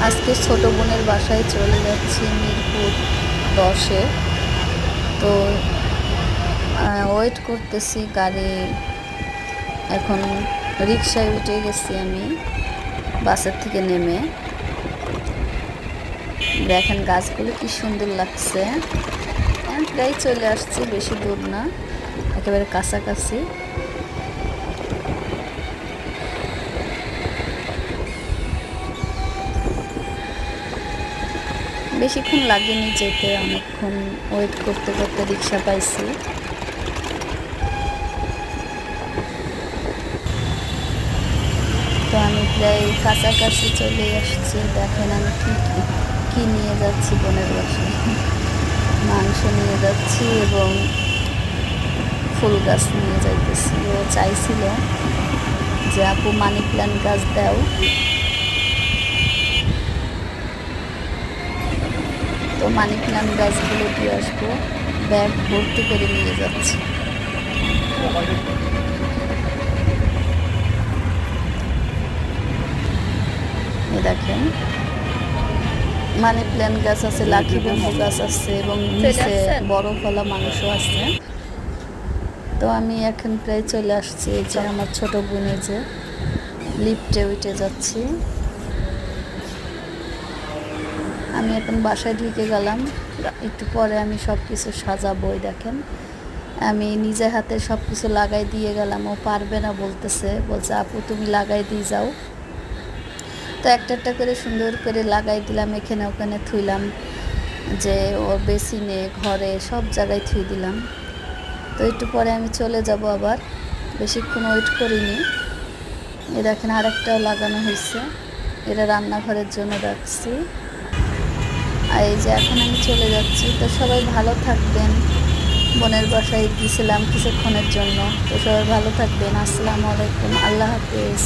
আজকে ছোট বোনের বাসায় চলে যাচ্ছি মিরপুর 10-এ। তো ওয়েট করতেছি গাড়ি। এখন রিকশায় উঠে গেছি আমি বাসের থেকে নেমে। দেখেন গাছগুলো কি সুন্দর লাগছে। প্রায় চলে আসছি, বেশি দূর না, একেবারে কাছাকাছি। বেশিক্ষণ লাগেনি যেতে, অনেকক্ষণ ওয়েট করতে করতে রিক্সা পাইছি। তো আমি প্রায় কাছাকাছি চলে আসছি। দেখেন আমি কি নিয়ে যাচ্ছি বোনের বাসায়। মাংস নিয়ে যাচ্ছি এবং ফুল গাছ নিয়ে যাইতেছি। ও চাইছিল যে আপু মানি প্ল্যান্ট গাছ দাও। তো মানি প্ল্যান্ট গাছগুলো দিয়ে আসবো, ব্যাগ ভর্তি করে নিয়ে যাচ্ছি। দেখেন মানি প্ল্যান্ট গাছ আছে, লাঠি ব্যাম্বু গাছ আছে এবং নিচে বড় ফলা মাংস আছে। তো আমি এখন প্রায় চলে আসছি। এই যে আমার ছোট বোনে যে লিফটে উঠে যাচ্ছি। আমি এখন বাসায় ঢুকে গেলাম। একটু পরে আমি সব কিছু সাজাবো। দেখেন আমি নিজে হাতে সব কিছু লাগাই দিয়ে গেলাম। ও পারবে না বলছে আপু তুমি লাগাই দিয়ে যাও। তো একটা একটা করে সুন্দর করে লাগাই দিলাম, এখানে ওখানে থুইলাম, যে ওর বেসিনে ঘরে সব জায়গায় থুই দিলাম। তো একটু পরে আমি চলে যাব আবার, বেশিক্ষণ ওয়েট করিনি। এ দেখেন আরেকটাও লাগানো হয়েছে, এটা রান্নাঘরের জন্য রাখছি। আর এই যে এখন আমি চলে যাচ্ছি। তো সবাই ভালো থাকবেন। বোনের বাসায় গিয়েছিলাম কিছুক্ষণের জন্য। তো সবাই ভালো থাকবেন। আসসালামু আলাইকুম, আল্লাহ হাফেজ।